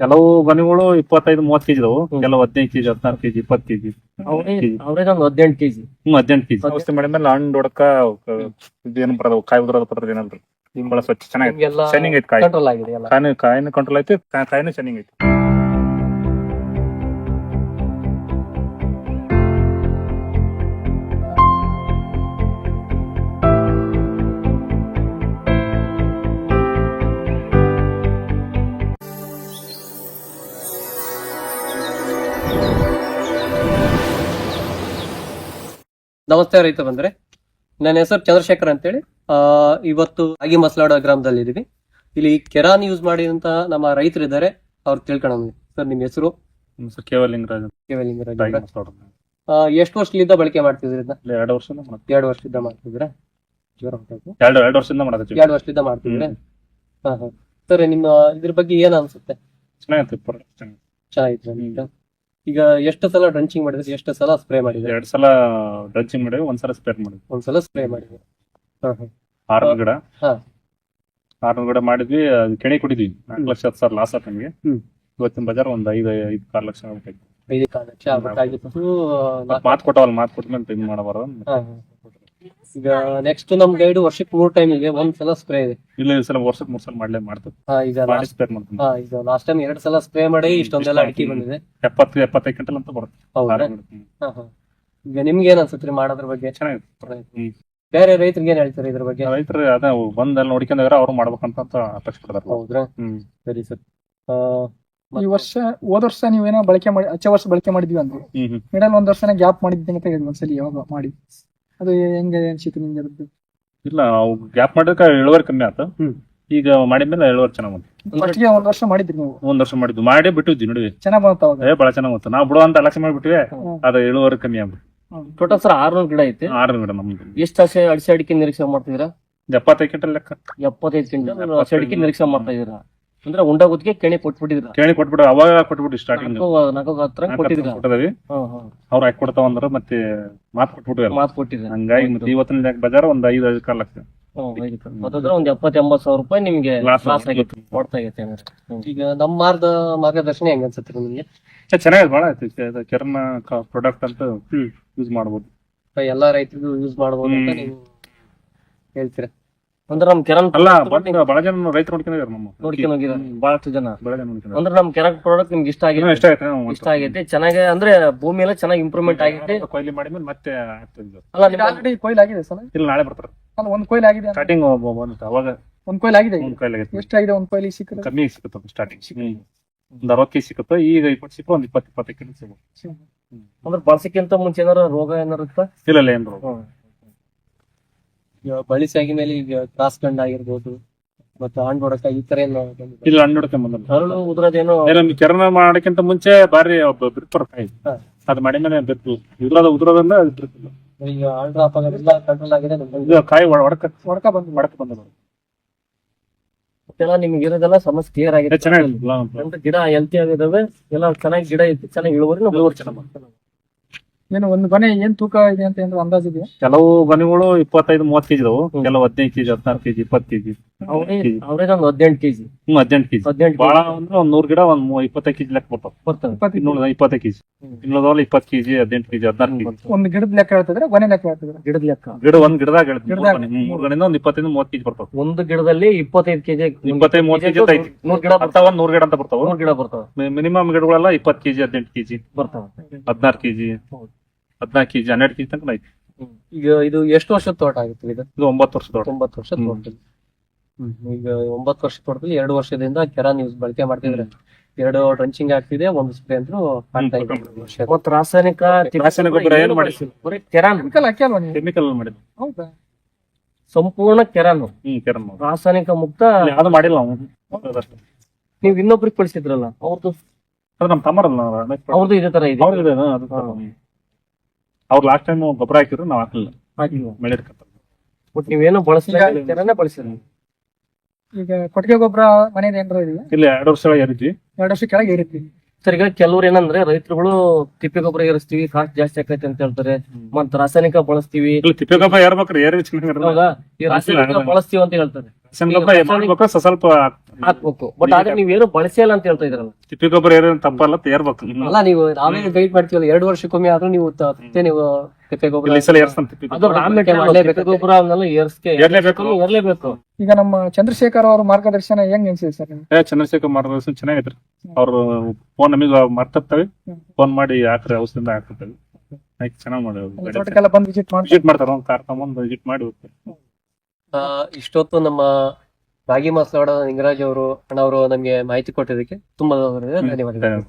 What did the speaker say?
ಕೆಲವು ಗೊನೆಗಳು 25-30 ಕೆಜಿ ಇದಾವು, ಕೆಲವು 15 ಕೆಜಿ, 16 ಕೆಜಿ, 20 ಕೆಜಿ, ಅವ್ರೇಜ್ ಒಂದು 18 ಕೆಜಿ. 18 ಕೆಜಿ. ಔಷಧಿ ಮಾಡಿದ್ಮೇಲೆ ಹಣ್ಣು ಹೊಡಕ ಇದೇನು ಬರೋದು, ಕಾಯಿ ಉದುರೋದು ಬರೋದು ಏನಲ್ರಿ. ಬಹಳ ಸ್ವಚ್ಛ ಚೆನ್ನಾಗಿ ಶೈನಿಂಗ್ ಐತಿ ಕಾಯಿ. ಕಂಟ್ರೋಲ್ ಆಗಿದೆ ಎಲ್ಲ. ಕಾಯಿನ ಕಂಟ್ರೋಲ್ ಐತಿ, ಕಾಯಿನೂ ಶೈನಿಂಗ್ ಐತಿ. ನಮಸ್ತೆ ರೈತ ಬಂದ್ರೆ, ನನ್ನ ಹೆಸರು ಚಂದ್ರಶೇಖರ್ ಅಂತೇಳಿ. ಇವತ್ತು ಆಗಿ ಮಸಲಾಡ ಗ್ರಾಮದಲ್ಲಿ ಇದೀವಿ. ಇಲ್ಲಿ ಕೆರಾನ್ ಯೂಸ್ ಮಾಡಿದಂತ ನಮ್ಮ ರೈತರು ಇದ್ದಾರೆ, ಅವ್ರು ತಿಳ್ಕೊಳ್ಳೋಣ. ಸರ್, ನಿಮ್ ಹೆಸರು? ಕೇವಲ ಲಿಂಗರಾಜ್. ಎಷ್ಟು ವರ್ಷದಿಂದ ಬಳಕೆ ಮಾಡ್ತಿದ್ರಿ ಇದನ್ನ? 2 ವರ್ಷ. 2 ವರ್ಷದಿಂದ ಮಾಡ್ತಿದ್ರ? ಜ್ವರ ಹೊಂಟಾಯ್ತು? 2 ವರ್ಷದಿಂದ ಮಾಡಕತ್ತೀವಿ. 2 ವರ್ಷದಿಂದ ಮಾಡ್ತಿದ್ರೆ? ಸರ್, ನಿಮ್ಮ ಇದ್ರ ಬಗ್ಗೆ ಏನ್ ಅನ್ಸುತ್ತೆ? ಚೆನ್ನಾಗಿತ್ತು. ಈಗ ಎಷ್ಟು ಸಲ ಡ್ರಂಚಿಂಗ್ ಮಾಡಿದ್ರಿ, ಎಷ್ಟು ಸಲ ಸ್ಪ್ರೇ ಮಾಡಿದ್ರಿ? 2 ಸಲ ಡ್ರಂಚಿಂಗ್ ಮಾಡಿದ್ವಿ, 1 ಸಲ ಸ್ಪ್ರೇ ಮಾಡಿದ್ವಿ. 1 ಸಲ ಸ್ಪ್ರೇ ಮಾಡಿದ್ವಿ. 6 ಗಿಡ 6 ಗಿಡ ಮಾಡಿದ್ವಿ. ಅದು ಕೆಣಿ ಕೊಟ್ಟಿದ್ವಿ. 4 ಲಕ್ಷ 10 ಸಾವಿರ ಲಾಸ್ ಆಯ್ತು ನಮಗೆ. ಇವತ್ತಿನ ಬಜಾರ್ ಒಂದು 5-6 ಲಕ್ಷ ಆಗ್ಬೇಕಾಯ್ತು. 5-6 ಲಕ್ಷ ಆಗ್ಬೇಕಾಗಿತ್ತು. ಮಾತು ಕೊಟ್ಟವಲ್ಲ, ಮಾತು ಕೊಟ್ಮೇಲೆ ಇದು ಮಾಡಬಾರ್ದು. ಈಗ ನೆಕ್ಸ್ಟ್ ನಮ್ ಗೈಡ್ ವರ್ಷಕ್ಕೆ 3 ಟೈಮ್ ಇದೆ, 1 ಸಲ ಸ್ಪ್ರೇ ಇದೆ. ಇಲ್ಲ, ಈ ಸಲ ವರ್ಷಕ್ಕೆ 3 ಸಲ ಮಾಡ್ತೇವೆ. ಈಗ ಲಾಸ್ಟ್ ಟೈಮ್ 2 ಸಲ ಸ್ಪ್ರೇ ಮಾಡಿ ಇಷ್ಟೊಂದೆಲ್ಲ ಅಡಿಕೆ ಬಂದಿದೆ. 70-75 ಕ್ವಿಂಟಲ್ ಅಂತ ಬರುತ್ತೆ. ಹೌದಾ? ಈಗ ನಿಮ್ಗೆ ಏನ್ ಅನ್ಸುತ್ತೆ ಮಾಡೋದ್ರ ಬಗ್ಗೆ? ಚೆನ್ನಾಗಿತ್ತು. ಬೇರೆ ರೈತರಿಗೆ ಏನ್ ಹೇಳ್ತಾರೆ ಇದ್ರ ಬಗ್ಗೆ? ರೈತರು ಅದ ಬಂದಲ್ಲಿ ನೋಡ್ಕೊಂಡ್ರೆ ಅವ್ರು ಮಾಡ್ಬೇಕಂತ ಅಪೇಕ್ಷೆ ಪಡ್ತಾರೆ. ಹೌದ್ರಾ? ಸರಿ ಸರ್. ಈ ವರ್ಷ ಹೋದ ವರ್ಷ ನೀವೇನೋ ಬಳಕೆ ಮಾಡಿ, ಹಚ್ಚ ವರ್ಷ ಬಳಕೆ ಮಾಡಿದ್ವಿ ಅಂದ್ರೆ ಮಿಡಲ್ 1 ವರ್ಷನ ಗ್ಯಾಪ್ ಮಾಡಿದ್ದೆ ಅಂತ ಹೇಳಿದ್ವಿ ಒಂದ್ಸಲಿ. ಯಾವಾಗ ಮಾಡಿ ಅದು ಹೆಂಗೆ ಅನ್ಸಿತ್ತು ನಿಮ್ಗೆ ಅದ್ರದ್ದು? ಇಲ್ಲ, ಗ್ಯಾಪ್ ಮಾಡಿದ್ರೆ ಇಳುವರಿ ಕಮ್ಮಿ ಆಯ್ತು. ಈಗ ಮಾಡಿದ್ಮೇಲೆ ಇಳುವರಿ ಚೆನ್ನಾಗ್ ಬಂತು. ಫಸ್ಟ್ಗೆ 1 ವರ್ಷ ಮಾಡಿದ್ರಿ ನೀವು? 1 ವರ್ಷ ಮಾಡಿದ್ವಿ, ಮಾಡಿ ಬಿಟ್ಟಿದ್ವಿ. ನೋಡಿ ಚೆನ್ನಾಗ್ ಬಂತಾವ? ಬಹಳ ಚೆನ್ನಾಗ್ ಬಂತು. ನಾವು ಬಿಡುವಂತ ಲಕ್ಷ ಮಾಡಿಬಿಟ್ವಿ, ಅದ ಇಳುವರಿ ಕಮ್ಮಿ ಆಗ್ಬಿಟ್ಟು. ಟೋಟಲ್ ಸರ್ 600 ಗಿಡ ಐತೆ. 6 ಗಿಡ ನಮ್ದು. ಎಷ್ಟು ಅಡಿಕೆ ಅಡಿಕೆ ನಿರೀಕ್ಷೆ ಮಾಡ್ತಿದ್ದೀರಾ? 75 ಕ್ವಿಂಟಲ್ ಲೆಕ್ಕ. 75 ಕ್ವಿಂಟಲ್ ಅಡಿಕೆ ನಿರೀಕ್ಷೆ ಮಾಡ್ತಾ ಇದೀರಾ ಅಂದ್ರೆ ಉಂಡ ಗುತ್ತಿಗೆ ಕೆಣಿ ಕೊಟ್ಬಿಟ್ಟಿದ್ರ? ಕೆಣಿ ಕೊಟ್ಬಿಟ್ಟು ಅವಾಗ ಕೊಟ್ಬಿಟ್ಟು ಸ್ಟಾರ್ಟಿಂಗ್ ಕೊಟ್ಟಿದ್ವಿ. ಅವ್ರು ಹಾಕಿ ಕೊಡ್ತಾವ ಅಂದ್ರ ಮತ್ತೆ ಮಾತು ಕೊಟ್ಬಿಟ್ಟು ಹಂಗಾಗಿ ಮತ್ತೆ ಇವತ್ತಿನ ಬಜಾರ್ ಒಂದ್ 5-6 ಲಕ್ಷ. ಒಂದ್ 70-80 ಸಾವಿರ ರೂಪಾಯಿ ನಿಮ್ಗೆ ಲಾಸ್ ಆಗಿತ್ತು, ಕೊಡ್ತಾ ಆಗೈತೆ. ಈಗ ನಮ್ಮ ಮಾರ್ಗದರ್ಶನ ಹೆಂಗ ಅನ್ಸುತ್ತೆ ನಿಮ್ಗೆ? ಚೆನ್ನಾಗಿದೆ, ಬಹಳ ಆಯ್ತು. ಕೆರನ್ ಪ್ರಾಡಕ್ಟ್ ಅಂತ ಯೂಸ್ ಮಾಡ್ಬೋದು, ಎಲ್ಲಾ ರೈತರಿಗೂ ಯೂಸ್ ಮಾಡ್ಬೋದು ಅಂತ ನೀವು ಹೇಳ್ತೀರಾ? ಅಂದ್ರೆ ನಮ್ ಕೆರನ್ ಅಲ್ಲ, ಬಹಳ ಜನ ರೈತರು ನೋಡ್ಕೊಂಡು ಹೋಗಿದ್ದಾರೆ. ಬಹಳಷ್ಟು ಜನ ಅಂದ್ರೆ ನಮ್ ಕೆರನ್ ಪ್ರಾಡಕ್ಟ್ ನಿಮ್ಗೆ ಇಷ್ಟ ಆಗೈತೆ. ಚೆನ್ನಾಗಿ ಅಂದ್ರೆ ಭೂಮಿ ಎಲ್ಲ ಚೆನ್ನಾಗಿ ಇಂಪ್ರೂವ್ಮೆಂಟ್ ಆಗೈತೆ. ಕೊಯ್ಲಿ ಮಾಡಿದ್ಮೇಲೆ ಮತ್ತೆ ಆಲ್ರೆಡಿ ಕೊಯ್ಲು ಆಗಿದೆ ಸರ್? ಇಲ್ಲ, ನಾಳೆ ಬರ್ತಾರೆ. ಅಲ್ಲ, 1 ಕೊಯ್ಲು ಆಗಿದೆ ಸ್ಟಾರ್ಟಿಂಗ್ ಅವಾಗ 1 ಕೊಯ್ಲು ಆಗಿದೆ. ಎಷ್ಟಾಗಿದೆ 1 ಕೊಯ್ಲಿ? ಸಿಕ್ಕ ಕಮ್ಮಿ ಸಿಕ್ಕತ್ತ ಸ್ಟಾರ್ಟಿಂಗ್. ಒಂದ್ 60 ಕೆಜಿ ಸಿಕ್ಕತ್ತ. ಈಗ 20 ಸಿಕ್ಕ, ಒಂದ್ 20-25 ಕೆಜಿ ಸಿಗುತ್ತೆ. ಅಂದ್ರೆ ಬಳಸಕ್ಕಿಂತ ಮುಂಚೆ ಏನಾರ ರೋಗ ಏನಾರ ಇತ್ತ? ಇಲ್ಲ, ಏನ್ ರೋಗ. ಬಳಸಿ ಆಗಿದ್ಮೇಲೆ ಈಗ ಕ್ರಾಸ್ ಗಂಡ ಆಗಿರ್ಬೋದು, ಮತ್ತೆ ಹಣ್ಣು ಹೊಡಕ ಈ ತರ ಏನು? ಇಲ್ಲ, ಹಣ್ಣು ಹೊಡಕ ಬಂದ ಹರಳು ಉದ್ರದೇನೋ. ಕೆರನ ಮಾಡಕ್ಕಿಂತ ಮುಂಚೆ ಬಾರಿ ಬಿರ್ತಾರ ಕಾಯಿ. ಅದ್ ಮಾಡಿದ್ಮೇಲೆ ಬಿತ್ತು ಉದ್ರೋದ್ರಿಂದ ಈಗ ಹಣ್ಣು ಡ್ರಾಪ್ ಆಗೋದಿಲ್ಲ, ಕಂಟ್ರೋಲ್ ಆಗಿದೆ. ಕಾಯಿ ಒಡಕ ಬಂದ ಮತ್ತೆಲ್ಲ ನಿಮ್ಗೆ ಇರೋದೆಲ್ಲ ಸಮಸ್ಯೆ ಕ್ಲಿಯರ್ ಆಗಿದೆ. ಚೆನ್ನಾಗಿ ಗಿಡ ಹೆಲ್ತಿ ಆಗಿದಾವೆ, ಎಲ್ಲ ಚೆನ್ನಾಗಿ ಗಿಡ ಐತಿ, ಚೆನ್ನಾಗಿ ಇಳುವರಿ ಚೆನ್ನಾಗಿ. ಏನು ಒಂದು ಗೊನೆ ಏನ್ ತೂಕ ಇದೆ ಅಂತ ಏನಾದ್ರು ಅಂದಾಜ್ ಇದೆಯಾ? ಕೆಲವು ಗೊನೆಗಳು 25-30 ಕೆಜಿ ಇದಾವು, ಕೆಲವು 15 ಕೆಜಿ, 16 ಕೆಜಿ, 20 ಕೆಜಿ. ಅವ್ರೇಜ್ ಒಂದು 18 ಕೆಜಿ. 18 ಕೆಜಿ. ಬಹಳ ಅಂದ್ರೆ ಒಂದ್ 100 ಗಿಡ ಒಂದ್ 25 ಕೆಜಿ ಲೆಕ್ಕ ಬರ್ತಾವ. 20 ಕೆಜಿ. 20 KG, 18 KG, 16 KG. ಒಂದು ಗಿಡದ ಲೆಕ್ಕ ಹೇಳ್ತಿದ್ರೆ ಗೊನೆ ಲೆಕ್ಕ ಹೇಳ್ತಿದ್ರೆ? ಗಿಡದ ಲೆಕ್ಕ. ಒಂದ್ ಗಿಡದಾಗ 3 ಗಣಿಂದ ಒಂದ್ 25-30 ಕೆಜಿ ಬರ್ತಾವ. ಒಂದು ಗಿಡದಲ್ಲಿ 25 ಕೆಜಿ, 25-30 ಕೆಜಿ 100 ಗಿಡ ಬರ್ತಾವ. 100 ಗಿಡ ಅಂತ ಬರ್ತಾವ. 100 ಗಿಡ ಬರ್ತಾವ. ಮಿನಿಮಮ್ ಗಿಡಗಳೆಲ್ಲ 20 ಕೆಜಿ, 18 ಕೆಜಿ ಬರ್ತಾವ. 16 ಕೆಜಿ, 14 ಕೆಜಿ, 12 ಕೆಜಿ ತನಕ ಐತಿ. ಈಗ ಇದು ಎಷ್ಟು ವರ್ಷದ ತೋಟ ಆಗುತ್ತೆ? ಇದು 9 ವರ್ಷದ ತೋಟ. 9 ವರ್ಷದ ತೋಟ. ಈಗ 9 ವರ್ಷದ ತೋಟದಲ್ಲಿ 2 ವರ್ಷದಿಂದ ಕೆರಾನ್ ಯೂಸ್ ಬಳಕೆ ಮಾಡ್ತಿದ್ರೆ, 2 ಡ್ರಂಚಿಂಗ್ ಆಗ್ತಿದೆ, 1 ಸ್ಪ್ರೇ ಅಂತೂ ಆಗ್ತಾ ಇದೆ. ರಾಸಾಯನಿಕ ಗೊಬ್ಬರ ಏನು ಮಾಡಿಸಿಲ್ಲ, ಬರೀ ಕೆರಾನ್ ಕೆಮಿಕಲ್ ಮಾಡಿದ್ವಿ. ಹೌದಾ? ಸಂಪೂರ್ಣ ಕೆರಾನ್. ಕೆರನ್ ರಾಸಾಯನಿಕ ಮುಕ್ತ ಯಾವ್ದು ಮಾಡಿಲ್ಲ ನಾವು. ನೀವು ಇನ್ನೊಬ್ರಿಗೆ ಕಳಿಸಿದ್ರಲ್ಲ, ಅವ್ರದ್ದು ನಮ್ ತಮ್ಮರಲ್ಲ, ಅವ್ರದ್ದು ಇದೇ ತರ ಇದೆ. ಅವ್ರು ಲಾಸ್ಟ್ ಟೈಮ್ ಗೊಬ್ಬರ ಹಾಕಿದ್ರು, ನಾವ್ ಹಾಕಲಿಲ್ಲ. ಬಟ್ ನೀವೇನು ಬಳಸಿಲ್ಲ, ಬಳಸಿಲ್ಲ. ಈಗ ಕೊಟ್ಟಿಗೆ ಗೊಬ್ಬರ ಮನೇಲಿ ಏನಾರ ಇದೆಯಾ? ಇಲ್ಲ, 2 ವರ್ಷ ಏರಿದ್ವಿ. 2 ವರ್ಷ ಕೆಳಗೆ ಏರಿದ್ವಿ. ಸರ್, ಈಗ ಕೆಲವ್ರು ಏನಂದ್ರೆ ರೈತರುಗಳು ತಿಪ್ಪೆ ಗೊಬ್ಬರ ಏರಿಸ್ತೀವಿ, ಕಾಸ್ಟ್ ಜಾಸ್ತಿ ಆಕೈತೆ ಅಂತ ಹೇಳ್ತಾರೆ, ಮತ್ ರಾಸಾಯನಿಕ ಬಳಸ್ತೀವಿ. ತಿಪ್ಪೆ ಗೊಬ್ಬರ ಏರ್ಬೇಕ್ರಿ, ಏರಿ ಹೌದಾ? ಈ ರಾಸಾಯನಿಕ ಬಳಸ್ತೀವಿ ಅಂತ ಹೇಳ್ತಾರೆ. ಸ್ವಲ್ಪ ಹಾಕ್ಬೇಕು. ಬಟ್ ಆದ್ರೆ ನೀವೇನು ಬಳಸಿಲ್ಲ ಅಂತ ಹೇಳ್ತಾ ಇದ್ರಲ್ಲ. ತಿಪ್ಪಿ ಗೊಬ್ಬರ ಏನೇನು ತಪ್ಪಲ್ಲ ತೇರ್ಬೇಕು. ಅಲ್ಲ ನೀವು ನಾವೇನು ಗೈಡ್ ಮಾಡ್ತೀವಲ್ಲ 2 ವರ್ಷಕ್ಕೊಮ್ಮೆ ಆದ್ರೂ ನೀವು ನೀವು ತಿಪ್ಪೆ ಗೊಬ್ಬರ ಈ ಸಲ ಏರ್ಸ್ತಾನೆ ತಿಪ್ಪಿ ಅದು ಗೊಬ್ಬರ. ತಿಪ್ಪೆ ಗೊಬ್ಬರ ಅವನ್ನೆಲ್ಲ ಏರ್ಲೇಬೇಕು. ಏರ್ಲೇಬೇಕು. ಈಗ ನಮ್ಮ ಚಂದ್ರಶೇಖರ್ ಅವ್ರ ಮಾರ್ಗದರ್ಶನ ಹೆಂಗ್ ಅನ್ಸಿದೆ ಸರ್ ನಿಮ್ಗೆ? ಚಂದ್ರಶೇಖರ್ ಮಾರ್ಗದರ್ಶನ ಚೆನ್ನಾಗೈತ್ರಿ. ಅವ್ರು ಫೋನ್ ನಮಗೆ ಮಾಡ್ತಿರ್ತವೆ, ಫೋನ್ ಮಾಡಿ ಹಾಕ್ರಿ ಔಷಧಿಯಿಂದ ಹಾಕ್ತಿರ್ತೇವೆ. ಚೆನ್ನಾಗಿ ಮಾಡಿ ತೋಟಕ್ಕೆಲ್ಲ ಬಂದು ವಿಸಿಟ್ ಮಾಡಿ ವಿಸಿಟ್ ಮಾಡ್ತಾರ, ಒಂದು ಕಾರ್ ತಗೊಂಡ್ ವಿಸಿಟ್ ಮಾಡಿ ಹೋಗ್ತಾರೆ. ಇಷ್ಟೊತ್ತು ನಮ್ಮ ರಾಗಿ ಮಾಸ್ಲಾಡ ನಿಂಗರಾಜ್ ಅವರು ಅಣ್ಣವರು ನಮ್ಗೆ ಮಾಹಿತಿ ಕೊಟ್ಟಿದ್ದಕ್ಕೆ ತುಂಬಾ ಧನ್ಯವಾದಗಳು.